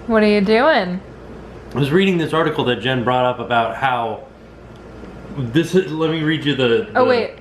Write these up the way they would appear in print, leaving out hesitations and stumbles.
What are you doing? I was reading this article that Jen brought up about how this is, let me read you the Oh wait.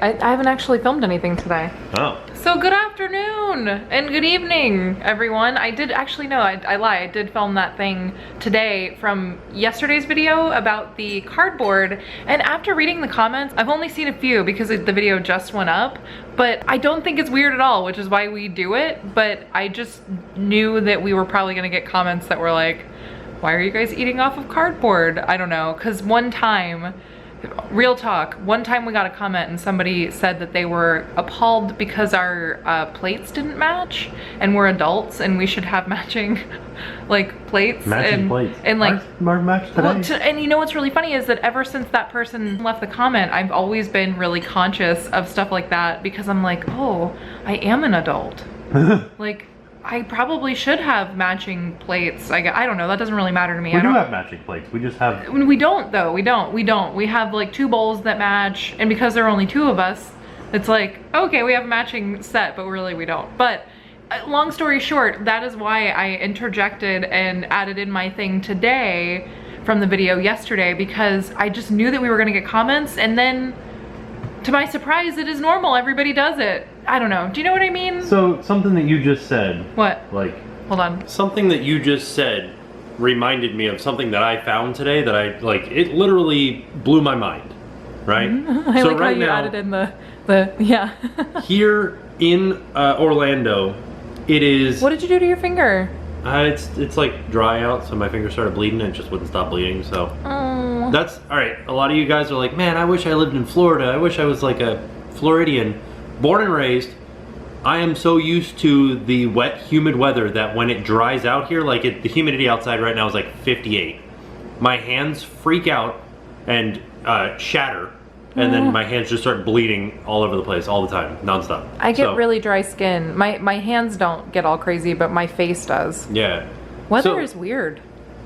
I haven't actually filmed anything today. Oh. So good afternoon and good evening, everyone. I did actually, no, I lie. I did film that thing today from yesterday's video about the cardboard. And after reading the comments, I've only seen a few because the video just went up, but I don't think it's weird at all, which is why we do it. But I just knew that we were probably gonna get comments that were like, why are you guys eating off of cardboard? I don't know, because one time, real talk, one time we got a comment and somebody said that they were appalled because our plates didn't match, and we're adults and we should have matching like plates. Matching plates. And like Mark matched today. Well, and you know what's really funny is that ever since that person left the comment, I've always been really conscious of stuff like that because I'm like, oh, I am an adult. Like, I probably should have matching plates. I don't know, that doesn't really matter to me. We do have matching plates, we just have... We don't though, we don't. We have like 2 bowls that match, and because there are only 2 of us, it's like, okay, we have a matching set, but really we don't. But long story short, that is why I interjected and added in my thing today from the video yesterday, because I just knew that we were gonna get comments, and then to my surprise, it is normal, everybody does it. I don't know, do you know what I mean? So, something that you just said. What? Like... Hold on. Something that you just said reminded me of something that I found today that I, like, it literally blew my mind, right? I so like right how you now, added in the yeah. here in Orlando, it is... What did you do to your finger? It's like dry out, so my finger started bleeding and it just wouldn't stop bleeding, so... Oh. That's, alright, a lot of you guys are like, man, I wish I lived in Florida, I wish I was like a Floridian. Born and raised, I am so used to the wet, humid weather that when it dries out here, like the humidity outside right now is like 58. My hands freak out and shatter, and then my hands just start bleeding all over the place all the time, nonstop. I get really dry skin. My hands don't get all crazy, but my face does. Yeah. Weather is weird.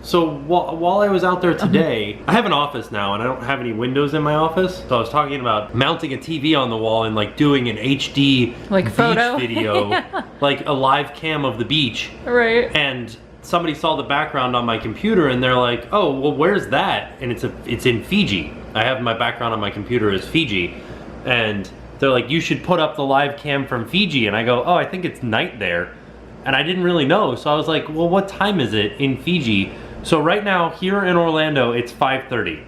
So while I was out there today, I have an office now and I don't have any windows in my office. So I was talking about mounting a TV on the wall and like doing an HD like beach photo video, yeah. Like a live cam of the beach. Right. And somebody saw the background on my computer and they're like, oh, well, where's that? And it's in Fiji. I have my background on my computer as Fiji. And they're like, you should put up the live cam from Fiji. And I go, oh, I think it's night there. And I didn't really know. So I was like, well, what time is it in Fiji? So right now, here in Orlando, it's 5:30.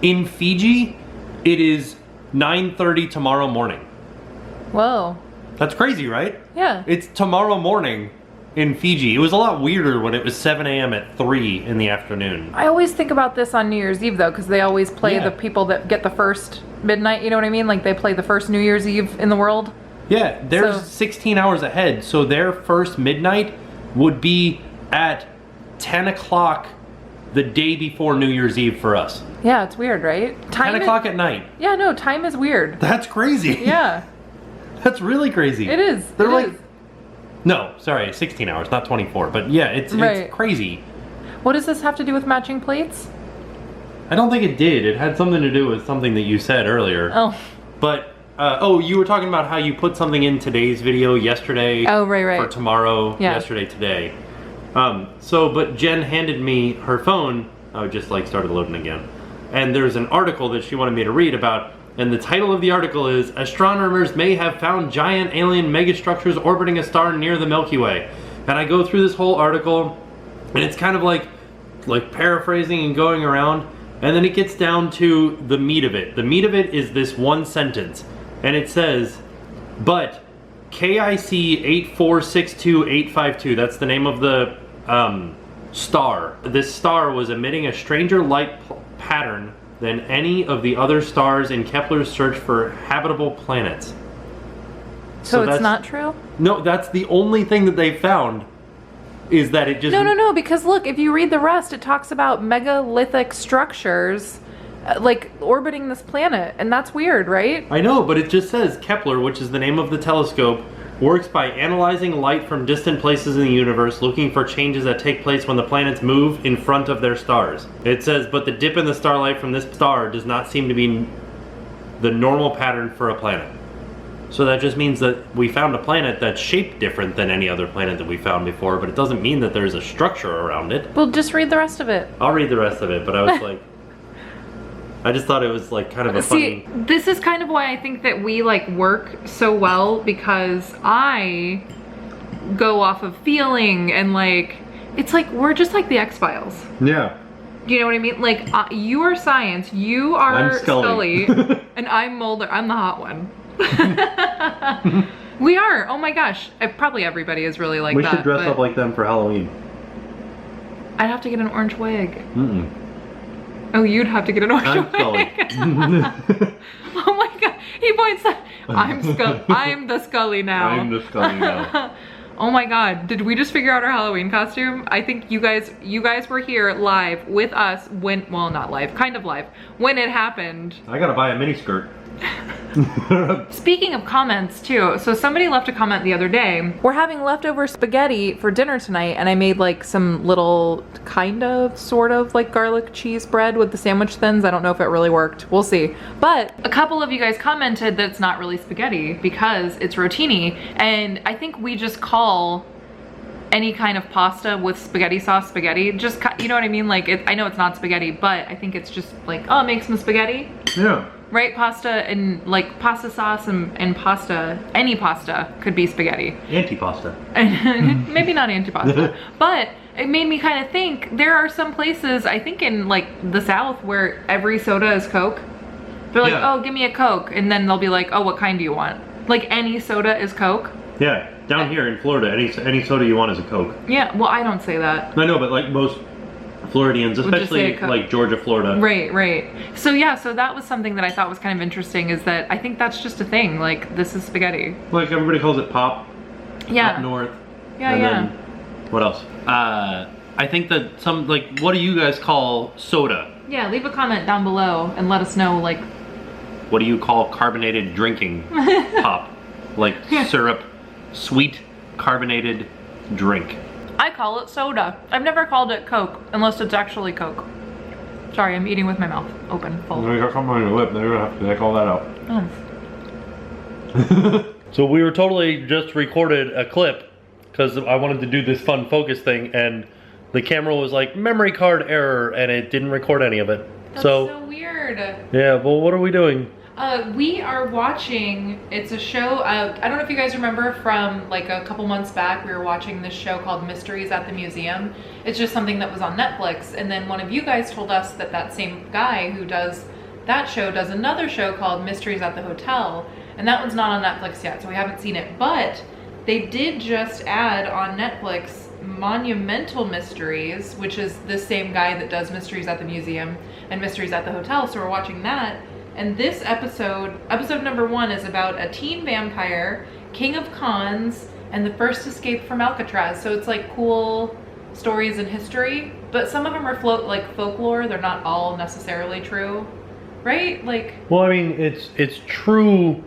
In Fiji, it is 9:30 tomorrow morning. Whoa. That's crazy, right? Yeah. It's tomorrow morning in Fiji. It was a lot weirder when it was 7 a.m. at 3 in the afternoon. I always think about this on New Year's Eve, though, because they always play the people that get the first midnight, you know what I mean? Like, they play the first New Year's Eve in the world. Yeah, they're 16 hours ahead, so their first midnight would be at 10 o'clock the day before New Year's Eve for us. Yeah, it's weird, right? 10 o'clock at night. Yeah, no, time is weird. That's crazy. Yeah. That's really crazy. It is. They're like, no, sorry, 16 hours, not 24. But yeah, it's crazy. What does this have to do with matching plates? I don't think it did. It had something to do with something that you said earlier. Oh. But, oh, you were talking about how you put something in today's video yesterday. Oh, right. For tomorrow, yeah. Yesterday, today. But Jen handed me her phone. I just like started loading again. And there's an article that she wanted me to read about, and the title of the article is, Astronomers May Have Found Giant Alien Megastructures Orbiting a Star Near the Milky Way. And I go through this whole article, and it's kind of like paraphrasing and going around, and then it gets down to the meat of it. The meat of it is this one sentence, and it says, but KIC 8462852, that's the name of the star. This star was emitting a stranger light pattern than any of the other stars in Kepler's search for habitable planets. So it's not true? No, that's the only thing that they found, is that it just... No, because look, if you read the rest, it talks about megalithic structures like orbiting this planet, and that's weird, right? I know, but it just says Kepler, which is the name of the telescope, works by analyzing light from distant places in the universe, looking for changes that take place when the planets move in front of their stars. It says, but the dip in the starlight from this star does not seem to be the normal pattern for a planet. So that just means that we found a planet that's shaped different than any other planet that we found before, but it doesn't mean that there's a structure around it. Well, just read the rest of it. I'll read the rest of it, but I was like, I just thought it was like kind of a funny... This is kind of why I think that we like work so well, because I go off of feeling and like, it's like, we're just like the X-Files. Yeah. You know what I mean? Like, you are science, you are I'm Scully. and I'm Mulder. I'm the hot one. We are. Oh my gosh. Probably everybody is really like that. We should dress up like them for Halloween. I'd have to get an orange wig. Oh, you'd have to get an orange wig. Scully. Oh my god. He points at, I'm the Scully now. I'm the Scully now. Oh my god, did we just figure out our Halloween costume? I think you guys were here live with us when, well, not live, kind of live, when it happened. I gotta buy a mini skirt. Speaking of comments too, so somebody left a comment the other day. We're having leftover spaghetti for dinner tonight, and I made like some little kind of sort of like garlic cheese bread with the sandwich thins. I don't know if it really worked. We'll see. But a couple of you guys commented that it's not really spaghetti because it's rotini, and I think we just call any kind of pasta with spaghetti sauce spaghetti. Just, you know what I mean? Like, I know it's not spaghetti, but I think it's just like, oh, make some spaghetti. Yeah. Right, pasta and like pasta sauce and pasta, any pasta could be spaghetti. Antipasta. Maybe not antipasta, but it made me kind of think there are some places, I think in like the South, where every soda is Coke. They're like, oh, give me a Coke. And then they'll be like, oh, what kind do you want? Like any soda is Coke. Yeah, down here in Florida, any soda you want is a Coke. Yeah, well, I don't say that. I know, but like most Floridians, especially like Georgia, Florida. Right, right. So yeah, so that was something that I thought was kind of interesting, is that I think that's just a thing. Like, this is spaghetti. Like everybody calls it pop. Yeah. Up north. Yeah, and yeah. Then, what else? I think that some, like, what do you guys call soda? Yeah, leave a comment down below and let us know, like, what do you call carbonated drinking pop? Like syrup, sweet carbonated drink. I call it soda. I've never called it Coke, unless it's actually Coke. Sorry, I'm eating with my mouth open, full. You got something on your lip, they're gonna have to take all that out. Oh. So we were totally just recorded a clip, because I wanted to do this fun focus thing, and the camera was like, memory card error, and it didn't record any of it. That's so weird. Yeah, well, what are we doing? We are watching, it's a show, I don't know if you guys remember from like a couple months back, we were watching this show called Mysteries at the Museum. It's just something that was on Netflix, and then one of you guys told us that that same guy who does that show does another show called Mysteries at the Hotel, and that one's not on Netflix yet, so we haven't seen it, but they did just add on Netflix Monumental Mysteries, which is the same guy that does Mysteries at the Museum and Mysteries at the Hotel, so we're watching that. And this episode number 1, is about a teen vampire, king of cons, and the first escape from Alcatraz. So it's like cool stories in history, but some of them are like folklore. They're not all necessarily true, right? Like, well, I mean, it's true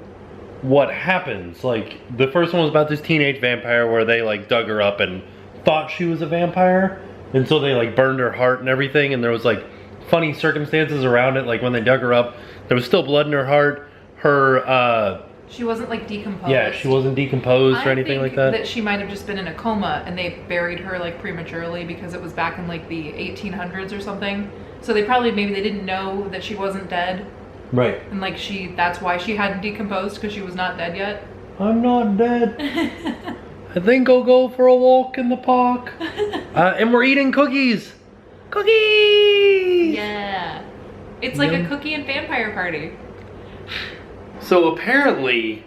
what happens. Like, the first one was about this teenage vampire where they like dug her up and thought she was a vampire, and so they like burned her heart and everything, and there was like funny circumstances around it. Like when they dug her up, there was still blood in her heart. She wasn't like decomposed. Yeah, she wasn't decomposed or anything like that. That she might have just been in a coma, and they buried her like prematurely because it was back in like the 1800s or something. So they probably, maybe they didn't know that she wasn't dead. Right. And like that's why she hadn't decomposed, because she was not dead yet. I'm not dead. I think I'll go for a walk in the park. And we're eating cookies. Cookies! Yeah. It's like a cookie and vampire party. So apparently,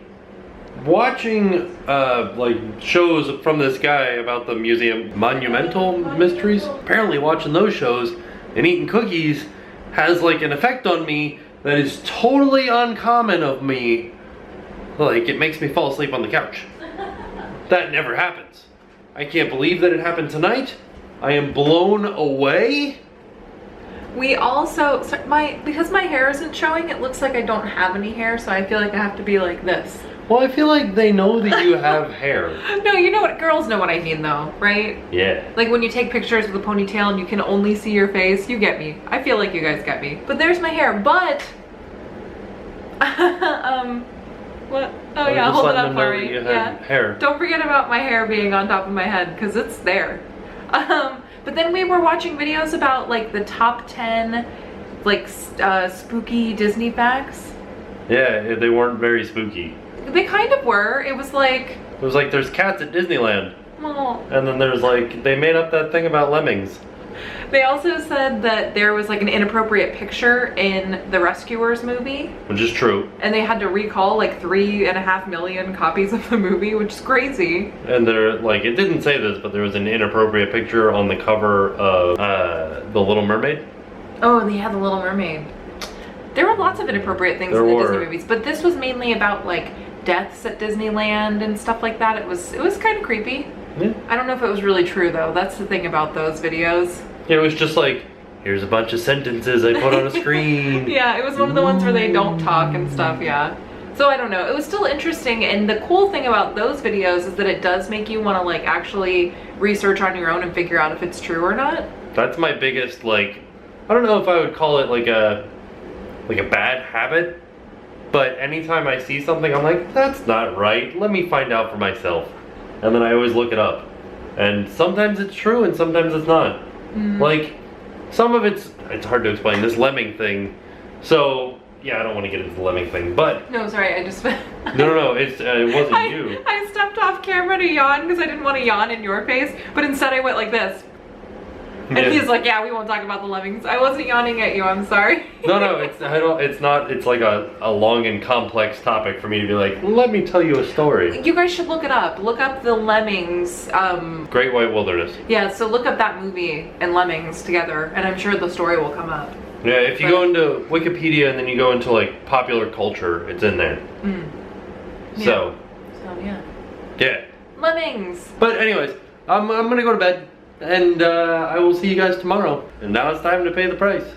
watching like shows from this guy about the museum, Monumental Mysteries, apparently watching those shows and eating cookies has like an effect on me that is totally uncommon of me. Like, it makes me fall asleep on the couch. That never happens. I can't believe that it happened tonight. I am blown away. We also, because my hair isn't showing, it looks like I don't have any hair, so I feel like I have to be like this. Well, I feel like they know that you have hair. No, you know what, girls know what I mean though, right? Yeah. Like when you take pictures with a ponytail and you can only see your face, you get me. I feel like you guys get me. But there's my hair, but What? Oh I was yeah, just hold it letting up them for know me. that you had Yeah. hair. Don't forget about my hair being on top of my head, because it's there. But then we were watching videos about like the top 10 like spooky Disney facts. Yeah, they weren't very spooky. They kind of were. It was like, There's cats at Disneyland. well, And then there's like, they made up that thing about lemmings. they also said that there was like an inappropriate picture in the Rescuers movie. Which is true. And they had to recall like 3.5 million copies of the movie, which is crazy. And there, like, it didn't say this, but there was an inappropriate picture on the cover of The Little Mermaid. Oh, and they had the Little Mermaid. There were lots of inappropriate things in the Disney movies, but this was mainly about like deaths at Disneyland and stuff like that. It was kind of creepy. Yeah. I don't know if it was really true though. That's the thing about those videos. It was just like, here's a bunch of sentences I put on a screen. Yeah, it was one of the ones where they don't talk and stuff, yeah. So I don't know, it was still interesting, and the cool thing about those videos is that it does make you want to like actually research on your own and figure out if it's true or not. That's my biggest, like, I don't know if I would call it like a bad habit, but anytime I see something, I'm like, that's not right, let me find out for myself. And then I always look it up. And sometimes it's true and sometimes it's not. Like, some of it's hard to explain, this lemming thing. So, yeah, I don't want to get into the lemming thing, but... No, sorry, I just... No, it wasn't you. I stepped off camera to yawn because I didn't want to yawn in your face, but instead I went like this. And Yeah. he's like, yeah, we won't talk about the lemmings. I wasn't yawning at you, I'm sorry. No, it's like a long and complex topic for me to be like, let me tell you a story. You guys should look it up. Look up the Lemmings. Great White Wilderness. Yeah, so look up that movie and Lemmings together, and I'm sure the story will come up. Yeah, if you go into Wikipedia and then you go into like popular culture, it's in there. So, yeah. Lemmings. But anyways, I'm gonna go to bed, and I will see you guys tomorrow. And now it's time to pay the price.